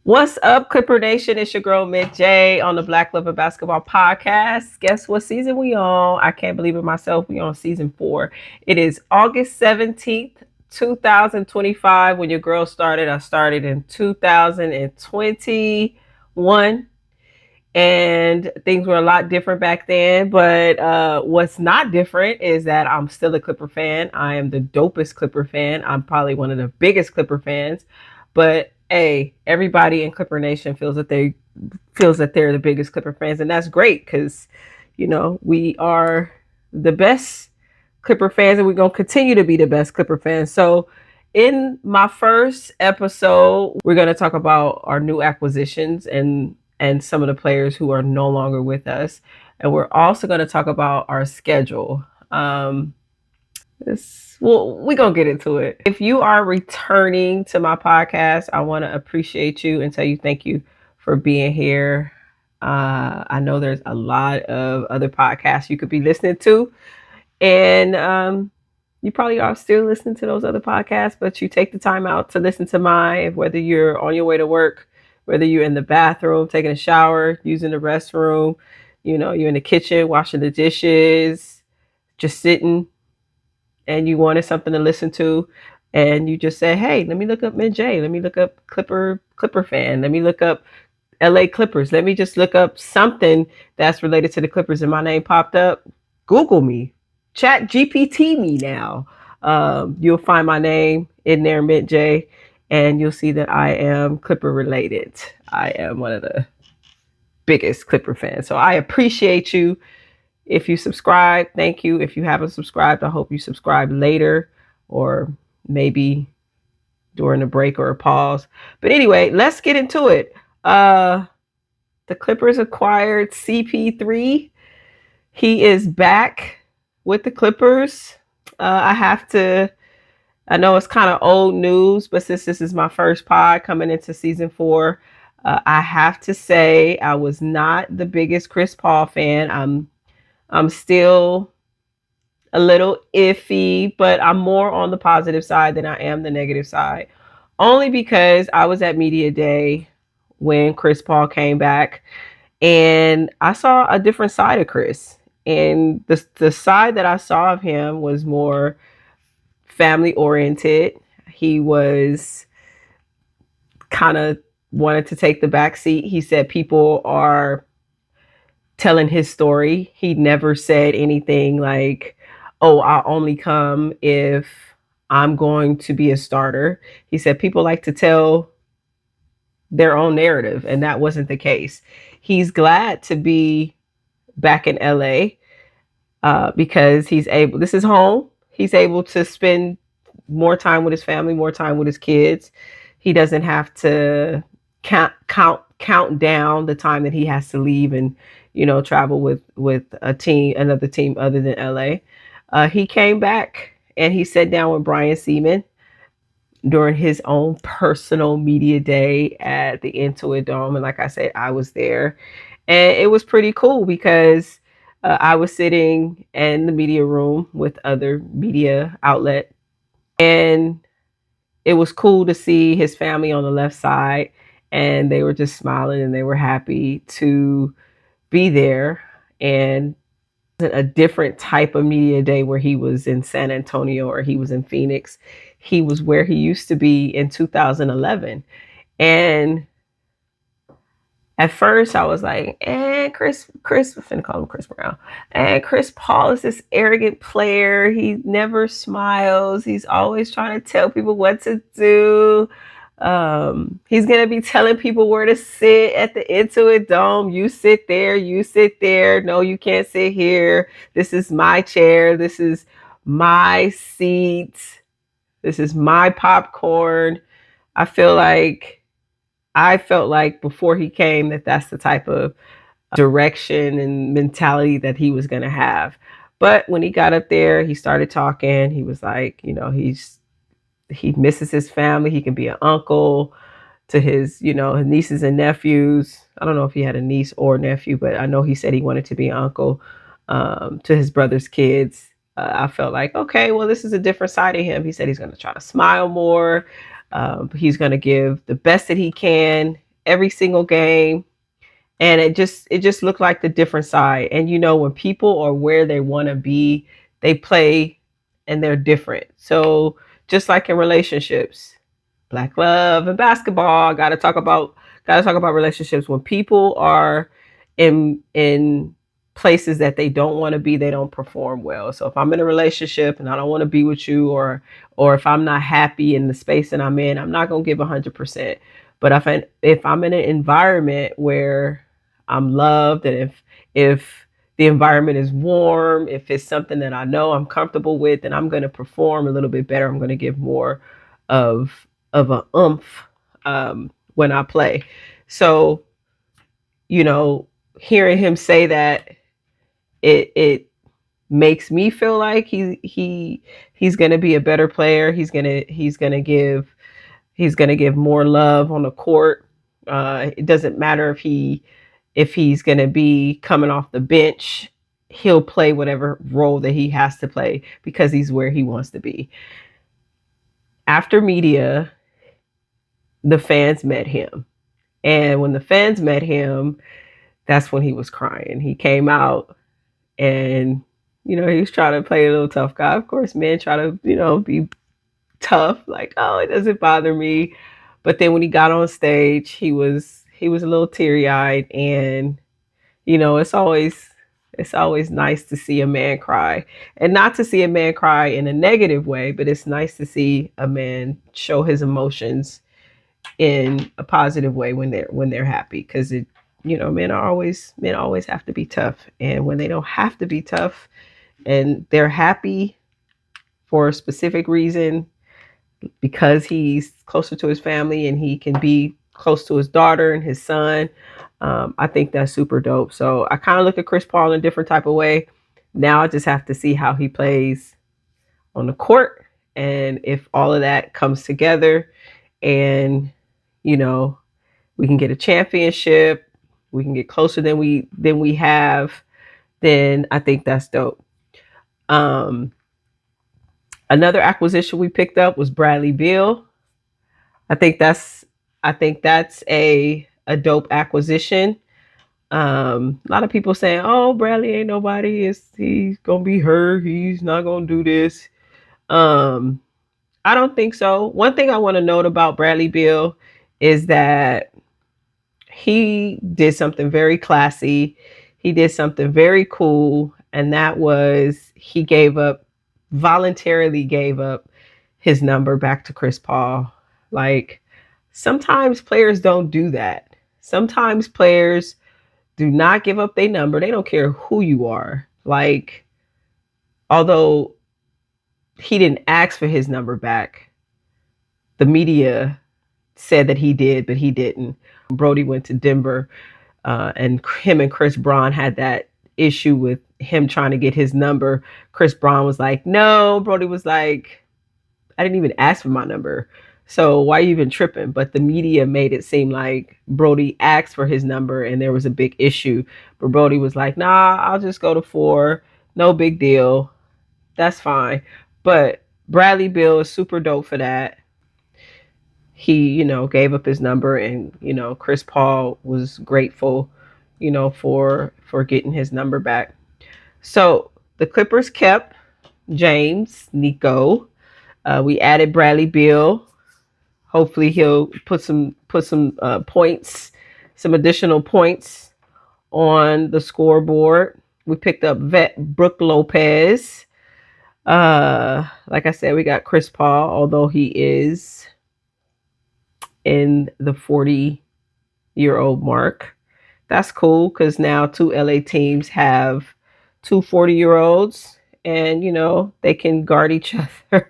What's up, Clipper Nation? It's your girl Mint J on the Black Lover Basketball Podcast. Guess what season we on? I can't believe it myself. We on season 4. It is August 17th, 2025. When your girl started, I started in 2021. And things were a lot different back then. But what's not different is that I'm still a Clipper fan. I am the dopest Clipper fan. I'm probably one of the biggest Clipper fans. But hey, everybody in Clipper Nation feels that they're the biggest Clipper fans, and that's great because we are the best Clipper fans, and we're gonna continue to be the best Clipper fans. So, in my first episode, we're gonna talk about our new acquisitions and some of the players who are no longer with us, and we're also gonna talk about our schedule. We're gonna get into it. If you are returning to my podcast, I want to appreciate you and tell you thank you for being here. I know there's a lot of other podcasts you could be listening to, and you probably are still listening to those other podcasts, but you take the time out to listen to mine, whether you're on your way to work, whether you're in the bathroom, taking a shower, using the restroom, you're in the kitchen, washing the dishes, just sitting, and you wanted something to listen to, and you just said, "Hey, let me look up Mint J. Let me look up Clipper fan. Let me look up LA Clippers. Let me just look up something that's related to the Clippers." And my name popped up. Google me, Chat GPT me now. You'll find my name in there, Mint J, and you'll see that I am Clipper related. I am one of the biggest Clipper fans. So I appreciate you. If you subscribe, thank you. If you haven't subscribed, I hope you subscribe later or maybe during a break or a pause. But anyway, let's get into it. The Clippers acquired CP3. He is back with the Clippers. I know it's kind of old news, but since this is my first pod coming into season 4, I have to say I was not the biggest Chris Paul fan. I'm still a little iffy, but I'm more on the positive side than I am the negative side. Only because I was at Media Day when Chris Paul came back, and I saw a different side of Chris. And the side that I saw of him was more family oriented. He was kind of wanted to take the back seat. He said people are telling his story. He never said anything like, "Oh, I'll only come if I'm going to be a starter." He said people like to tell their own narrative, and that wasn't the case. He's glad to be back in LA because this is home. He's able to spend more time with his family, more time with his kids. He doesn't have to count down the time that he has to leave and travel with another team other than LA. He came back and he sat down with Brian Seaman during his own personal media day at the Intuit Dome, and like I said, I was there, and it was pretty cool because I was sitting in the media room with other media outlet, and it was cool to see his family on the left side, and they were just smiling and they were happy to be there. And a different type of media day where he was in San Antonio or he was in Phoenix. He was where he used to be in 2011. And at first I was like, Chris, I'm finna call him Chris Brown. And Chris Paul is this arrogant player. He never smiles. He's always trying to tell people what to do. He's gonna be telling people where to sit at the Intuit Dome. You sit there, you sit there. No, you can't sit here. This is my chair. This is my seat. This is my popcorn. I feel like I felt like before he came that that's the type of direction and mentality that he was going to have. But when he got up there, he started talking. He was like, he misses his family. He can be an uncle to his nieces and nephews. I don't know if he had a niece or nephew, but I know he said he wanted to be an uncle to his brother's kids. I felt like, okay, well, this is a different side of him. He said he's going to try to smile more. He's going to give the best that he can every single game, and it just looked like the different side. And when people are where they want to be, they play and they're different. So just like in relationships, black love and basketball, got to talk about relationships. When people are in places that they don't want to be, they don't perform well. So if I'm in a relationship and I don't want to be with you, or if I'm not happy in the space that I'm in, I'm not going to give 100%. But if I'm in an environment where I'm loved, and if the environment is warm, if it's something that I know I'm comfortable with, then I'm going to perform a little bit better. I'm going to give more of a oomph when I play. So, you know, hearing him say that, it makes me feel like he's gonna be a better player. He's gonna give more love on the court. It doesn't matter if he's gonna be coming off the bench. He'll play whatever role that he has to play because he's where he wants to be. After media, the fans met him. And when the fans met him, that's when he was crying. He came out and, he was trying to play a little tough guy. Of course, men try to, be tough, like, oh, it doesn't bother me. But then when he got on stage, he was a little teary eyed, and it's always nice to see a man cry, and not to see a man cry in a negative way, but it's nice to see a man show his emotions in a positive way when they're happy, because men always have to be tough, and when they don't have to be tough and they're happy for a specific reason, because he's closer to his family and he can be close to his daughter and his son. I think that's super dope. So I kind of look at Chris Paul in a different type of way. Now I just have to see how he plays on the court, and if all of that comes together, and you know we can get a championship, we can get closer than we have, then I think that's dope. Um, Another acquisition we picked up was Bradley Beal. I think that's I think that's a dope acquisition. A lot of people saying, "Oh, Bradley ain't nobody. He's gonna be hurt. He's not gonna do this." Um, I don't think so. One thing I want to note about Bradley Beal is that he did something very classy. He did something very cool, and that was he voluntarily gave up his number back to Chris Paul. Like, sometimes players don't do that. Sometimes players do not give up their number. They don't care who you are. Like, although he didn't ask for his number back, the media said that he did, but he didn't. Brody went to Denver, and him and Chris Braun had that issue with him trying to get his number. Chris Braun was like, no. Brody was like, I didn't even ask for my number. So why are you even tripping? But the media made it seem like Brody asked for his number and there was a big issue. But Brody was like, nah, I'll just go to 4. No big deal. That's fine. But Bradley Beal is super dope for that. He, gave up his number, and, Chris Paul was grateful, for getting his number back. So the Clippers kept James, Nico. We added Bradley Beal. Hopefully he'll put some points, some additional points on the scoreboard. We picked up vet Brook Lopez. Like I said, we got Chris Paul, although he is in the 40-year-old mark. That's cool, because now 2 LA teams have 2 40-year-olds, and they can guard each other.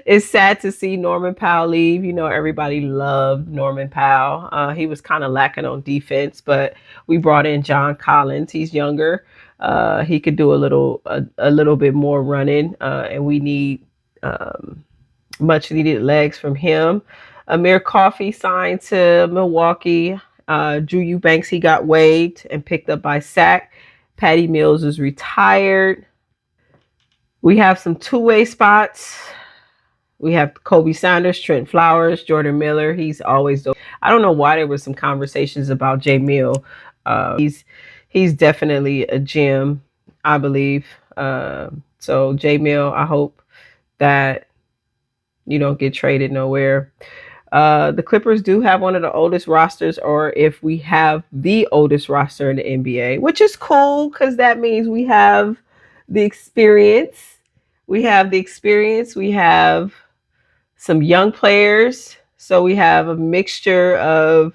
It's sad to see Norman Powell leave. Everybody loved Norman Powell. He was kind of lacking on defense, but we brought in John Collins. He's younger. He could do a little bit more running, and we need much needed legs from him. Amir Coffey signed to Milwaukee. Drew Eubanks, he got waived and picked up by Sac. Patty Mills is retired. We have some two-way spots. We have Kobe Sanders, Trent Flowers, Jordan Miller. He's always dope. I don't know why there was some conversations about Jay Mill. He's definitely a gem, I believe. So Jay Mill, I hope that you don't get traded nowhere. The Clippers do have one of the oldest rosters, or if we have the oldest roster in the NBA, which is cool because that means we have the experience. We have the experience. We have some young players. So we have a mixture of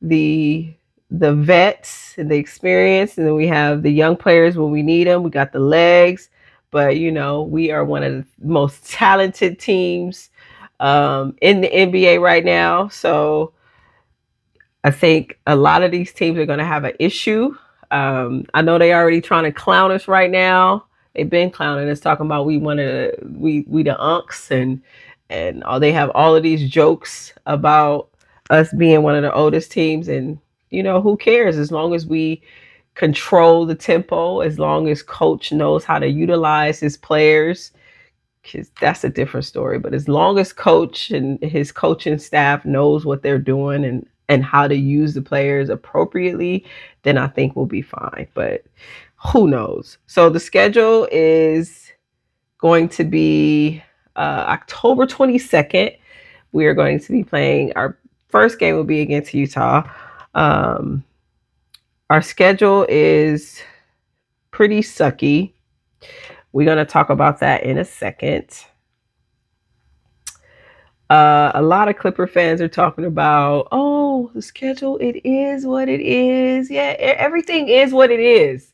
the the vets and the experience, and then we have the young players when we need them. We got the legs, but we are one of the most talented teams in the NBA right now. So I think a lot of these teams are going to have an issue. I know they already trying to clown us right now. They've been clowning us, talking about we the unks, and they have all of these jokes about us being one of the oldest teams. And who cares, as long as we control the tempo, as long as coach knows how to utilize his players, because that's a different story. But as long as coach and his coaching staff knows what they're doing and how to use the players appropriately, then I think we'll be fine. But who knows? So the schedule is going to be October 22nd. We are going to be playing, our first game will be against Utah. Our schedule is pretty sucky. We're going to talk about that in a second. A lot of Clipper fans are talking about, oh, the schedule, it is what it is. Yeah, everything is what it is.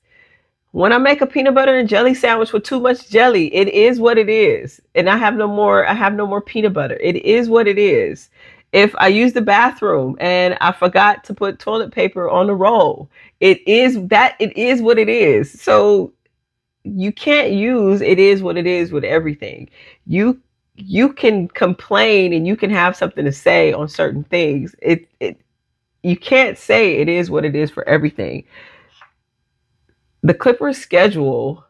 When I make a peanut butter and jelly sandwich with too much jelly, it is what it is. And I have no more peanut butter. It is what it is. If I use the bathroom and I forgot to put toilet paper on the roll, it is what it is. So you can't use it is what it is with everything. You can complain and you can have something to say on certain things. You can't say it is what it is for everything. The Clippers schedule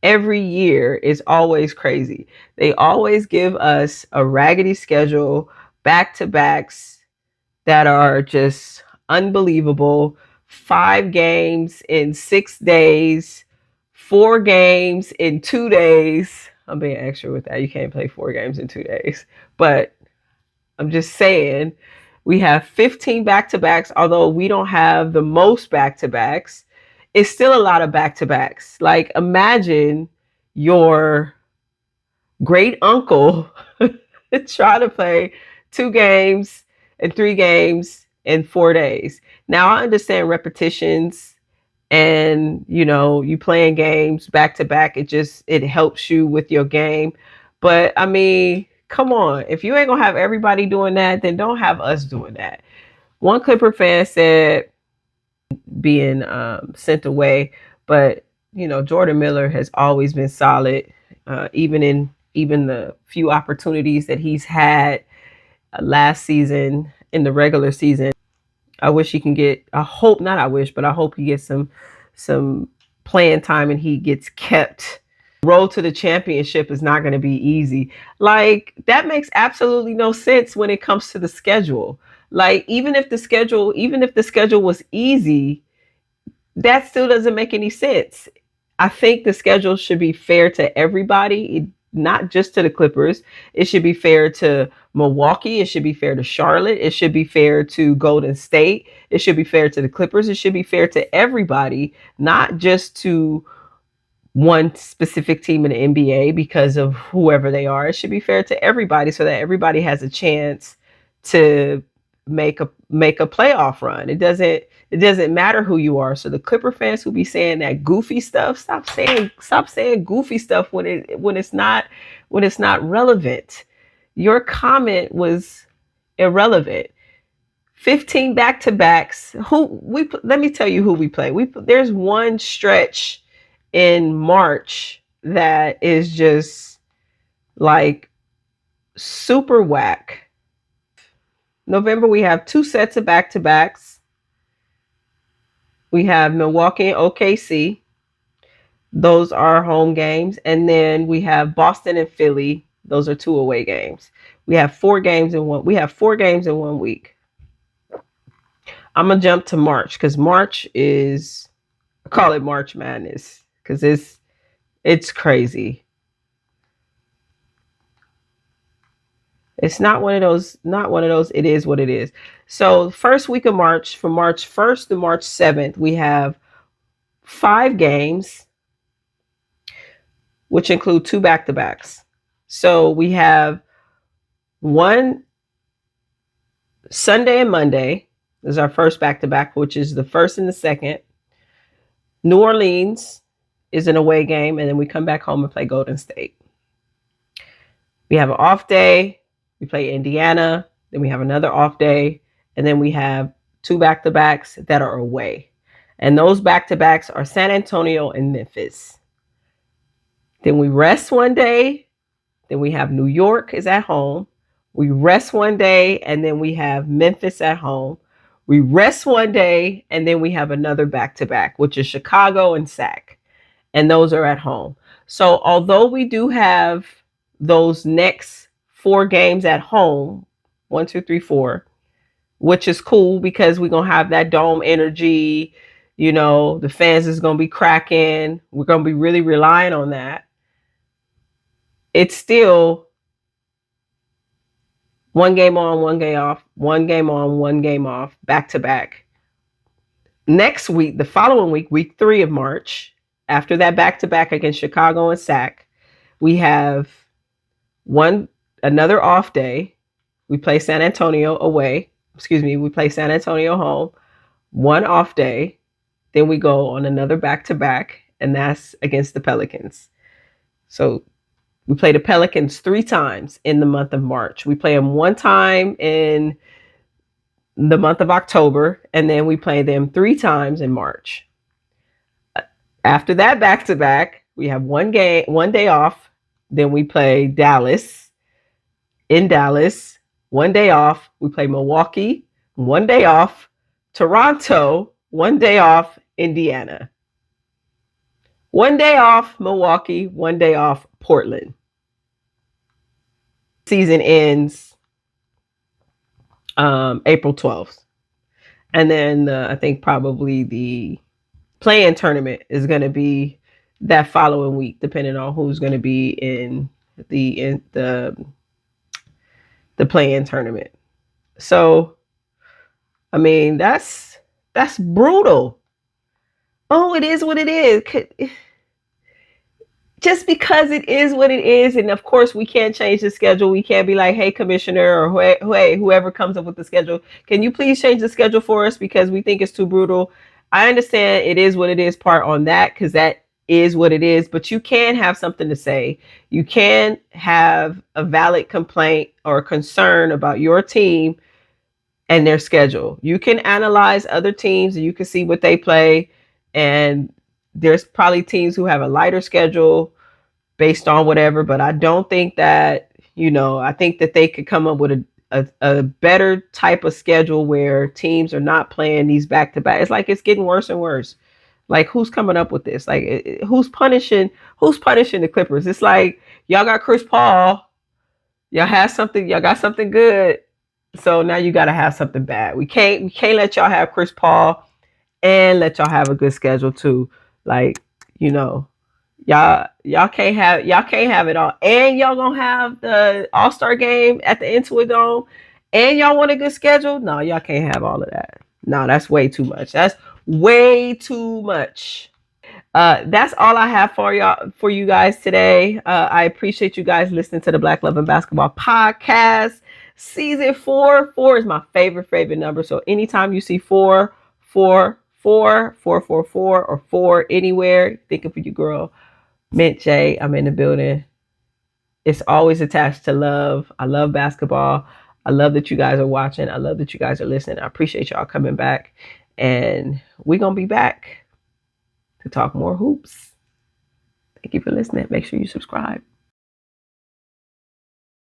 every year is always crazy. They always give us a raggedy schedule, back-to-backs that are just unbelievable. 5 games in 6 days, 4 games in 2 days. I'm being extra with that. You can't play 4 games in 2 days. But I'm just saying, we have 15 back-to-backs, although we don't have the most back-to-backs. It's still a lot of back-to-backs. Like, imagine your great uncle trying to play 2 games and 3 games in 4 days. Now, I understand repetitions and you playing games back to back, it helps you with your game. But I mean, come on, if you ain't gonna have everybody doing that, then don't have us doing that. One Clipper fan said being sent away, but Jordan Miller has always been solid, even the few opportunities that he's had last season in the regular season. I wish he can get. I hope not. I wish, but I hope he gets some playing time and he gets kept. Road to the championship is not going to be easy. Like, that makes absolutely no sense when it comes to the schedule. Like, even if the schedule was easy, that still doesn't make any sense. I think the schedule should be fair to everybody, not just to the Clippers. It should be fair to Milwaukee. It should be fair to Charlotte. It should be fair to Golden State. It should be fair to the Clippers. It should be fair to everybody, not just to one specific team in the NBA because of whoever they are. It should be fair to everybody so that everybody has a chance to make a playoff run. It doesn't matter who you are. So the Clipper fans who be saying that goofy stuff, stop saying goofy stuff when it's not relevant. Your comment was irrelevant. 15 back-to-backs. Let me tell you who we play. There's one stretch in March that is just like super whack. November, we have 2 sets of back-to-backs. We have Milwaukee and OKC. Those are home games. And then we have Boston and Philly Those are 2 away games. We have 4 games in one. We have 4 games in 1 week. I'm gonna jump to March because March is, I call it March Madness because it's crazy. It's not one of those. Not one of those. It is what it is. So first week of March, from March 1st to March 7th, we have 5 games, which include 2 back-to-backs. So we have one Sunday and Monday is our first back-to-back, which is the 1st and the 2nd. New Orleans is an away game, and then we come back home and play Golden State. We have an off day. We play Indiana. Then we have another off day. And then we have 2 back-to-backs that are away. And those back-to-backs are San Antonio and Memphis. Then we rest one day. Then we have New York is at home. We rest one day, and then we have Memphis at home. We rest one day, and then we have another back-to-back, which is Chicago and SAC. And those are at home. So although we do have those next 4 games at home, 1, 2, 3, 4, which is cool because we're going to have that dome energy. You know, the fans is going to be cracking. We're going to be really relying on that. It's still 1 game on, 1 game off, 1 game on, 1 game off, back to back. Next week, the following week, week 3 of March, after that back to back against Chicago and SAC, we have another off day. We play San Antonio away. We play San Antonio home. 1 off day. Then we go on another back to back, and that's against the Pelicans. So we play the Pelicans 3 times in the month of March. We play them 1 time in the month of October, and then we play them 3 times in March. After that back to back, we have 1 day off. Then we play Dallas. In Dallas, 1 day off. We play Milwaukee, 1 day off. Toronto, 1 day off. Indiana. 1 day off Milwaukee, 1 day off Portland. Season ends April 12th. And then I think probably the play-in tournament is going to be that following week, depending on who's going to be in the play-in tournament. So, I mean, that's brutal. Oh, it is what it is. Just because it is what it is, and of course we can't change the schedule. We can't be like, hey, commissioner, or hey, whoever comes up with the schedule, can you please change the schedule for us because we think it's too brutal. I understand it is what it is part on that because that is what it is, but you can have something to say. You can have a valid complaint or concern about your team and their schedule. You can analyze other teams and you can see what they play. And there's probably teams who have a lighter schedule based on whatever, but I don't think that, I think that they could come up with a better type of schedule where teams are not playing these back-to-back. It's like it's getting worse and worse. Like, who's coming up with this? Like, who's punishing the Clippers? It's like, y'all got Chris Paul. Y'all got something good. So now you got to have something bad. We can't let y'all have Chris Paul and let y'all have a good schedule too. Like, y'all can't have it all. And y'all gonna have the All-Star game at the Intuit Dome, and y'all want a good schedule? No, y'all can't have all of that. No, that's way too much. That's way too much. That's all I have for you guys today. I appreciate you guys listening to the Black Love and Basketball podcast. Season 4. 4 is my favorite number. So anytime you see 4, 4, 4, 4, 4, 4, or 4 anywhere, thinking for you, girl. Mint J, I'm in the building. It's always attached to love. I love basketball. I love that you guys are watching. I love that you guys are listening. I appreciate y'all coming back. And we're going to be back to talk more hoops. Thank you for listening. Make sure you subscribe.